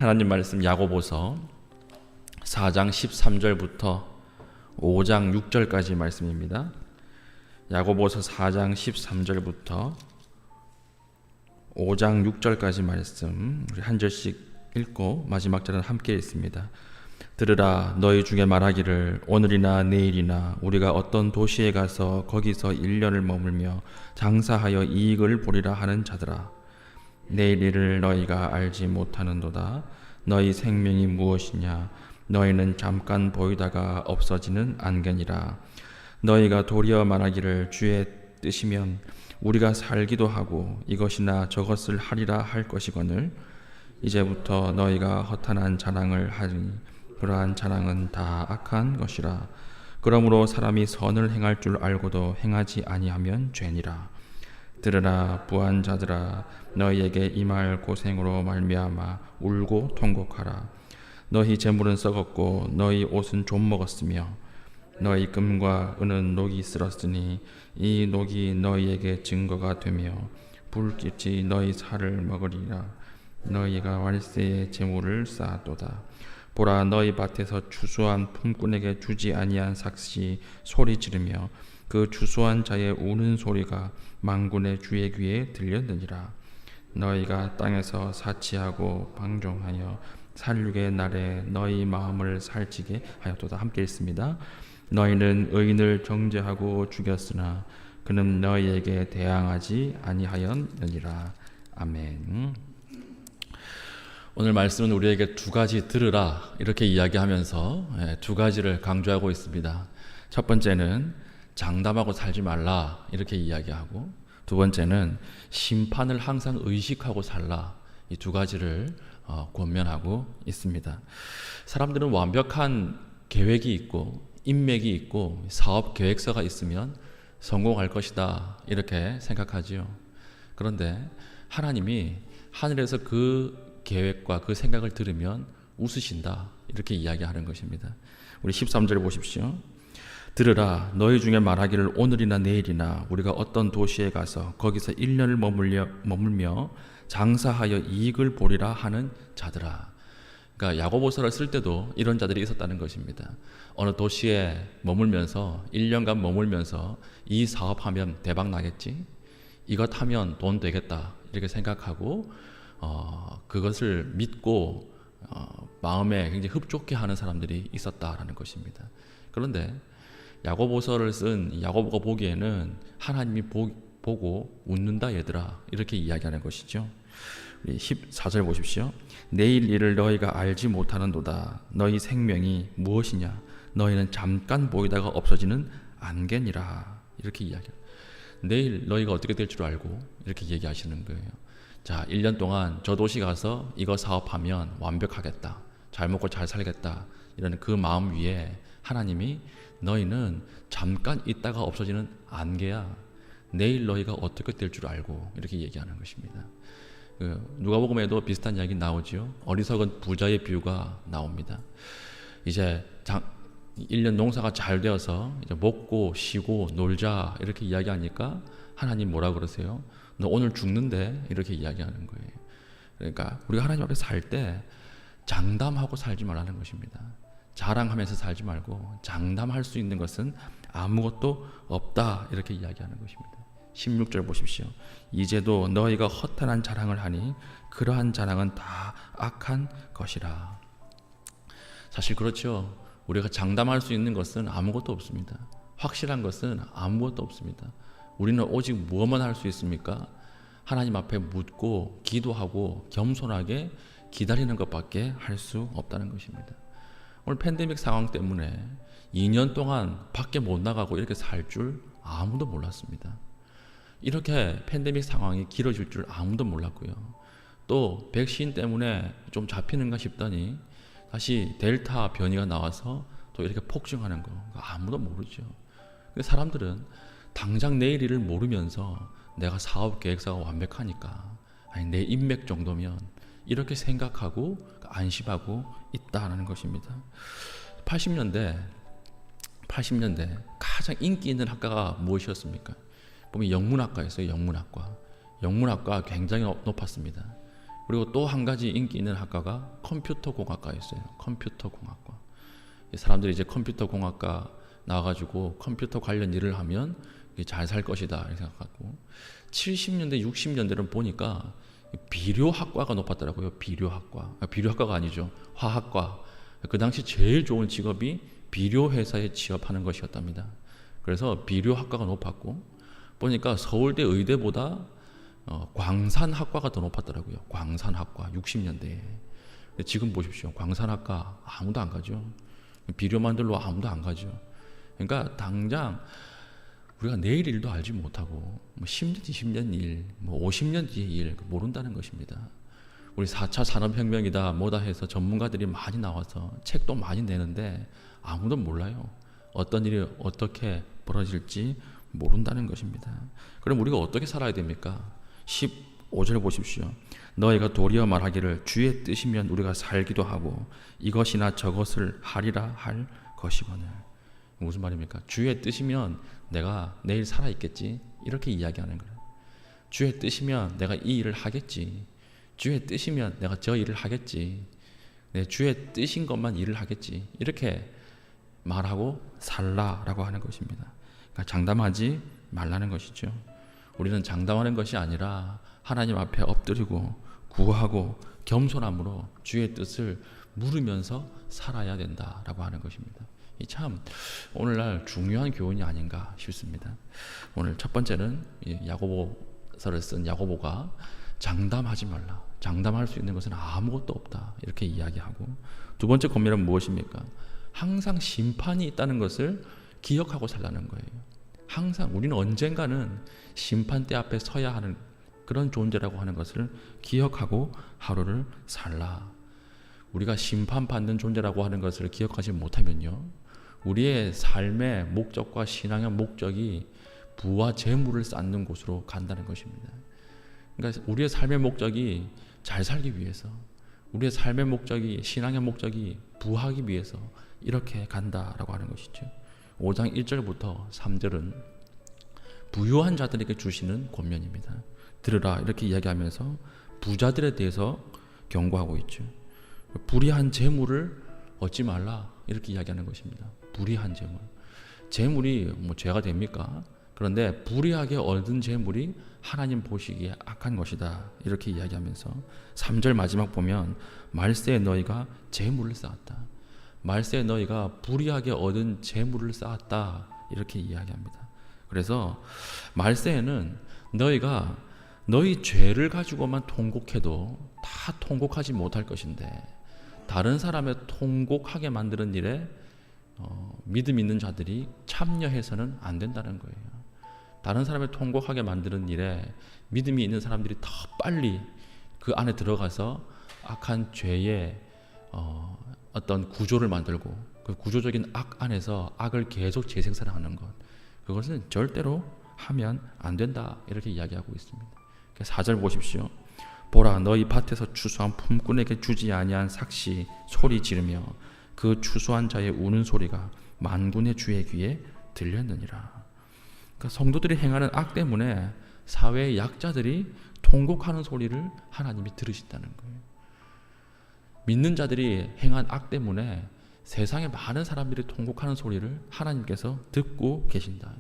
하나님 말씀 야고보서 4장 13절부터 5장 6절까지 말씀입니다. 야고보서 4장 13절부터 5장 6절까지 말씀 우리 한 절씩 읽고 마지막 절은 함께 읽습니다. 들으라, 너희 중에 말하기를 오늘이나 내일이나 우리가 어떤 도시에 가서 거기서 1년을 머물며 장사하여 이익을 보리라 하는 자들아, 내일 일을 너희가 알지 못하는도다. 너희 생명이 무엇이냐? 너희는 잠깐 보이다가 없어지는 안개니라. 너희가 도리어 말하기를 주의 뜻이면 우리가 살기도 하고 이것이나 저것을 하리라 할 것이거늘 이제부터 너희가 허탄한 자랑을 하니 그러한 자랑은 다 악한 것이라. 그러므로 사람이 선을 행할 줄 알고도 행하지 아니하면 죄니라. 들으라, 부한 자들아, 너희에게 임할 고생으로 말미암아 울고 통곡하라. 너희 재물은 썩었고 너희 옷은 좀 먹었으며 너희 금과 은은 녹이 쓸었으니 이 녹이 너희에게 증거가 되며 불빛이 너희 살을 먹으리라. 너희가 월세의 재물을 쌓았도다. 보라, 너희 밭에서 추수한 품꾼에게 주지 아니한 삭시 소리 지르며 그 추수한 자의 우는 소리가 만군의 주의 귀에 들렸느니라. 너희가 땅에서 사치하고 방종하여 살육의 날에 너희 마음을 살찌게 하였도다. 함께 읽습니다. 너희는 의인을 정죄하고 죽였으나 그는 너희에게 대항하지 아니하였느니라. 아멘. 오늘 말씀은 우리에게 두 가지 들으라 이렇게 이야기하면서 두 가지를 강조하고 있습니다. 첫 번째는 장담하고 살지 말라 이렇게 이야기하고, 두 번째는 심판을 항상 의식하고 살라, 이 두 가지를 권면하고 있습니다. 사람들은 완벽한 계획이 있고 인맥이 있고 사업 계획서가 있으면 성공할 것이다 이렇게 생각하지요. 그런데 하나님이 하늘에서 그 계획과 그 생각을 들으면 웃으신다 이렇게 이야기하는 것입니다. 우리 13절 보십시오. 들으라, 너희 중에 말하기를 오늘이나 내일이나 우리가 어떤 도시에 가서 거기서 1년을 머물며 장사하여 이익을 보리라 하는 자들아. 그러니까 야고보서를 쓸 때도 이런 자들이 있었다는 것입니다. 어느 도시에 머물면서 1년간 머물면서 이 사업하면 대박 나겠지, 이것 하면 돈 되겠다 이렇게 생각하고 그것을 믿고 마음에 굉장히 흡족해 하는 사람들이 있었다라는 것입니다. 그런데 야고보서를 쓴 야고보가 보기에는 하나님이 보고 웃는다 얘들아 이렇게 이야기하는 것이죠. 우리 14절 보십시오. 내일 일을 너희가 알지 못하는도다. 너희 생명이 무엇이냐? 너희는 잠깐 보이다가 없어지는 안개니라 이렇게 이야기해요. 내일 너희가 어떻게 될 줄 알고 이렇게 얘기하시는 거예요. 자, 1년 동안 저 도시 가서 이거 사업하면 완벽하겠다, 잘 먹고 잘 살겠다 이런 그 마음 위에 하나님이 너희는 잠깐 있다가 없어지는 안개야. 내일 너희가 어떻게 될 줄 알고 이렇게 얘기하는 것입니다. 누가복음에도 비슷한 이야기 나오지요. 어리석은 부자의 비유가 나옵니다. 이제 1년 농사가 잘 되어서 이제 먹고 쉬고 놀자 이렇게 이야기하니까 하나님 뭐라 그러세요? 너 오늘 죽는데 이렇게 이야기하는 거예요. 그러니까 우리가 하나님 앞에 살 때 장담하고 살지 말라는 것입니다. 자랑하면서 살지 말고 장담할 수 있는 것은 아무것도 없다 이렇게 이야기하는 것입니다. 16절 보십시오. 이제도 너희가 허탄한 자랑을 하니 그러한 자랑은 다 악한 것이라. 사실 그렇죠. 우리가 장담할 수 있는 것은 아무것도 없습니다. 확실한 것은 아무것도 없습니다. 우리는 오직 무엇만 할 수 있습니까? 하나님 앞에 묻고 기도하고 겸손하게 기다리는 것밖에 할 수 없다는 것입니다. 오늘 팬데믹 상황 때문에 2년 동안 밖에 못 나가고 이렇게 살 줄 아무도 몰랐습니다. 이렇게 팬데믹 상황이 길어질 줄 아무도 몰랐고요. 또 백신 때문에 좀 잡히는가 싶더니 다시 델타 변이가 나와서 또 이렇게 폭증하는 거 아무도 모르죠. 사람들은 당장 내일 일을 모르면서 내가 사업 계획서가 완벽하니까, 아니 내 인맥 정도면 이렇게 생각하고 안심하고 있다는 것입니다. 80년대 가장 인기 있는 학과가 무엇이었습니까? 보면 영문학과였어요. 영문학과 굉장히 높았습니다. 그리고 또 한 가지 인기 있는 학과가 컴퓨터 공학과였어요. 컴퓨터 공학과. 사람들이 이제 컴퓨터 공학과 나와가지고 컴퓨터 관련 일을 하면 잘 살 것이다 이렇게 생각하고, 70년대 60년대는 보니까 비료학과가 높았더라고요. 비료학과가 아니죠, 화학과. 그 당시 제일 좋은 직업이 비료회사에 취업하는 것이었답니다. 그래서 비료학과가 높았고, 보니까 서울대 의대보다 광산학과가 더 높았더라고요. 광산학과 60년대에. 지금 보십시오. 광산학과 아무도 안 가죠. 비료 만들러 아무도 안 가죠. 그러니까 당장 우리가 내일 일도 알지 못하고 10년, 20년 일, 50년 뒤의 일 모른다는 것입니다. 우리 4차 산업혁명이다 뭐다 해서 전문가들이 많이 나와서 책도 많이 내는데 아무도 몰라요. 어떤 일이 어떻게 벌어질지 모른다는 것입니다. 그럼 우리가 어떻게 살아야 됩니까? 15절 보십시오. 너희가 도리어 말하기를 주의 뜻이면 우리가 살기도 하고 이것이나 저것을 하리라 할 것이거늘. 무슨 말입니까? 주의 뜻이면 내가 내일 살아있겠지 이렇게 이야기하는 거예요. 주의 뜻이면 내가 이 일을 하겠지. 주의 뜻이면 내가 저 일을 하겠지. 내 주의 뜻인 것만 일을 하겠지. 이렇게 말하고 살라라고 하는 것입니다. 그러니까 장담하지 말라는 것이죠. 우리는 장담하는 것이 아니라 하나님 앞에 엎드리고 구하고 겸손함으로 주의 뜻을 물으면서 살아야 된다라고 하는 것입니다. 이 참 오늘날 중요한 교훈이 아닌가 싶습니다. 오늘 첫 번째는 야고보서를 쓴 야고보가 장담하지 말라. 장담할 수 있는 것은 아무것도 없다. 이렇게 이야기하고, 두 번째 권면은 무엇입니까? 항상 심판이 있다는 것을 기억하고 살라는 거예요. 항상 우리는 언젠가는 심판대 앞에 서야 하는 그런 존재라고 하는 것을 기억하고 하루를 살라. 우리가 심판받는 존재라고 하는 것을 기억하지 못하면요, 우리의 삶의 목적과 신앙의 목적이 부와 재물을 쌓는 곳으로 간다는 것입니다. 그러니까 우리의 삶의 목적이 잘 살기 위해서, 우리의 삶의 목적이, 신앙의 목적이 부하기 위해서 이렇게 간다라고 하는 것이죠. 5장 1절부터 3절은 부유한 자들에게 주시는 권면입니다. 들으라 이렇게 이야기하면서 부자들에 대해서 경고하고 있죠. 불의한 재물을 얻지 말라 이렇게 이야기하는 것입니다. 불의한 재물. 재물이 죄가 됩니까? 그런데 불의하게 얻은 재물이 하나님 보시기에 악한 것이다 이렇게 이야기하면서 3절 마지막 보면 말세에 너희가 재물을 쌓았다. 말세에 너희가 불의하게 얻은 재물을 쌓았다 이렇게 이야기합니다. 그래서 말세에는 너희가 너희 죄를 가지고만 통곡해도 다 통곡하지 못할 것인데, 다른 사람의 통곡하게 만드는 일에 믿음 있는 자들이 참여해서는 안 된다는 거예요. 다른 사람의 통곡하게 만드는 일에 믿음이 있는 사람들이 더 빨리 그 안에 들어가서 악한 죄의 어떤 구조를 만들고 그 구조적인 악 안에서 악을 계속 재생산하는 것, 그것은 절대로 하면 안 된다 이렇게 이야기하고 있습니다. 4절 보십시오. 보라 너희 밭에서 추수한 품꾼에게 주지 아니한 삭시 소리 지르며 그 추수한 자의 우는 소리가 만군의 주의 귀에 들렸느니라. 그러니까 성도들이 행하는 악 때문에 사회의 약자들이 통곡하는 소리를 하나님이 들으신다는 거예요. 믿는 자들이 행한 악 때문에 세상의 많은 사람들이 통곡하는 소리를 하나님께서 듣고 계신다.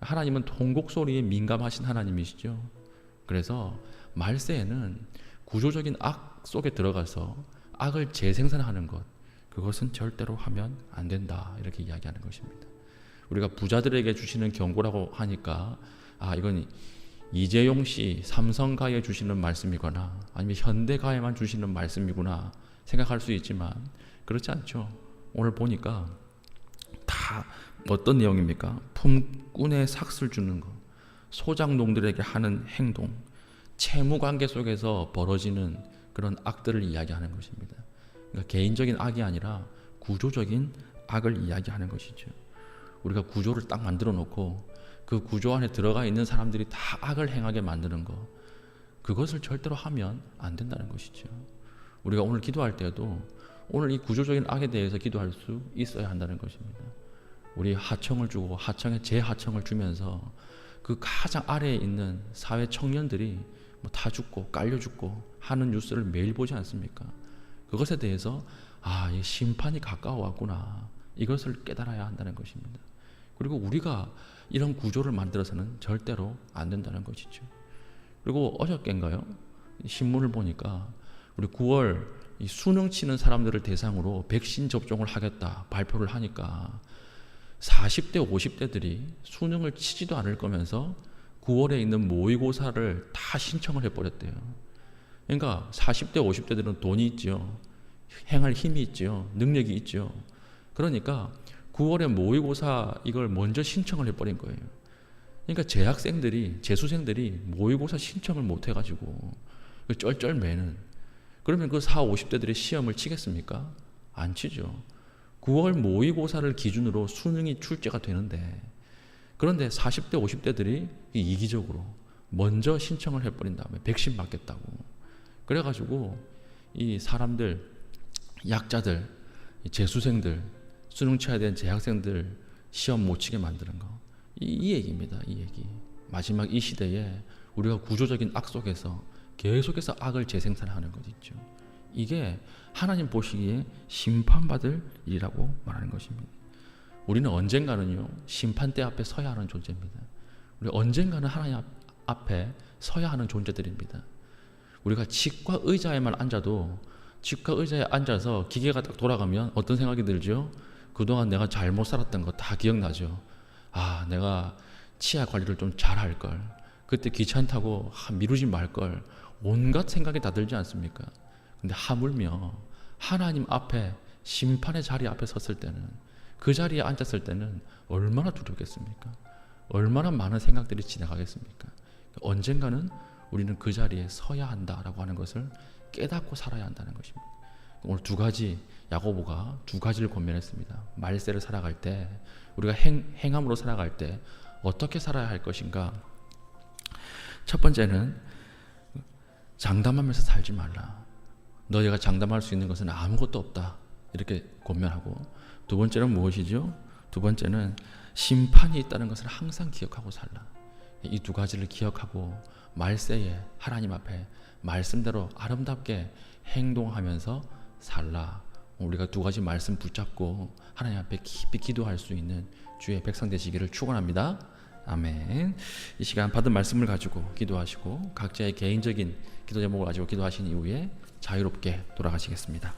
하나님은 통곡 소리에 민감하신 하나님이시죠. 그래서 말세에는 구조적인 악 속에 들어가서 악을 재생산하는 것, 그것은 절대로 하면 안 된다 이렇게 이야기하는 것입니다. 우리가 부자들에게 주시는 경고라고 하니까 이건 이재용 씨 삼성가에 주시는 말씀이거나 아니면 현대가에만 주시는 말씀이구나 생각할 수 있지만 그렇지 않죠. 오늘 보니까 다 어떤 내용입니까? 품꾼의 삭슬 주는 것, 소장농들에게 하는 행동, 채무관계 속에서 벌어지는 그런 악들을 이야기하는 것입니다. 그러니까 개인적인 악이 아니라 구조적인 악을 이야기하는 것이죠. 우리가 구조를 딱 만들어 놓고 그 구조 안에 들어가 있는 사람들이 다 악을 행하게 만드는 것, 그것을 절대로 하면 안 된다는 것이죠. 우리가 오늘 기도할 때에도 오늘 이 구조적인 악에 대해서 기도할 수 있어야 한다는 것입니다. 우리 하청을 주고 제 하청을 주면서 그 가장 아래에 있는 사회 청년들이 뭐 타 죽고 깔려 죽고 하는 뉴스를 매일 보지 않습니까? 그것에 대해서 이 심판이 가까워 왔구나, 이것을 깨달아야 한다는 것입니다. 그리고 우리가 이런 구조를 만들어서는 절대로 안 된다는 것이죠. 그리고 어저께인가요? 신문을 보니까 우리 9월 이 수능 치는 사람들을 대상으로 백신 접종을 하겠다 발표를 하니까 40대 50대들이 수능을 치지도 않을 거면서 9월에 있는 모의고사를 다 신청을 해버렸대요. 그러니까 40대 50대들은 돈이 있죠, 행할 힘이 있죠, 능력이 있죠. 그러니까 9월에 모의고사 이걸 먼저 신청을 해버린 거예요. 그러니까 재학생들이, 재수생들이 모의고사 신청을 못 해가지고 쩔쩔매는, 그러면 그 40, 50대들이 시험을 치겠습니까? 안 치죠. 9월 모의고사를 기준으로 수능이 출제가 되는데, 그런데 40대 50대들이 이기적으로 먼저 신청을 해버린 다음에 백신 맞겠다고, 그래가지고 이 사람들, 약자들, 재수생들, 수능 쳐야 되는 재학생들 시험 못 치게 만드는 거, 이 얘기입니다. 이 얘기. 마지막 이 시대에 우리가 구조적인 악 속에서 계속해서 악을 재생산하는 것 있죠. 이게 하나님 보시기에 심판받을 일이라고 말하는 것입니다. 우리는 언젠가는요, 심판대 앞에 서야 하는 존재입니다. 우리 언젠가는 하나님 앞에 서야 하는 존재들입니다. 우리가 치과 의자에만 앉아도, 치과 의자에 앉아서 기계가 딱 돌아가면 어떤 생각이 들죠? 그동안 내가 잘못 살았던 거 다 기억나죠. 내가 치아 관리를 좀 잘할 걸, 그때 귀찮다고 미루지 말 걸, 온갖 생각이 다 들지 않습니까? 근데 하물며 하나님 앞에, 심판의 자리 앞에 섰을 때는, 그 자리에 앉았을 때는 얼마나 두렵겠습니까? 얼마나 많은 생각들이 지나가겠습니까? 언젠가는 우리는 그 자리에 서야 한다라고 하는 것을 깨닫고 살아야 한다는 것입니다. 오늘 두 가지, 야고보가 두 가지를 권면했습니다. 말세를 살아갈 때, 우리가 행함으로 살아갈 때 어떻게 살아야 할 것인가. 첫 번째는 장담하면서 살지 말라. 너희가 장담할 수 있는 것은 아무것도 없다, 이렇게 권면하고, 두 번째는 무엇이죠? 두 번째는 심판이 있다는 것을 항상 기억하고 살라. 이 두 가지를 기억하고 말세에 하나님 앞에 말씀대로 아름답게 행동하면서 살라. 우리가 두 가지 말씀 붙잡고 하나님 앞에 깊이 기도할 수 있는 주의 백성 되시기를 축원합니다. 아멘. 이 시간 받은 말씀을 가지고 기도하시고 각자의 개인적인 기도 제목을 가지고 기도하신 이후에 자유롭게 돌아가시겠습니다.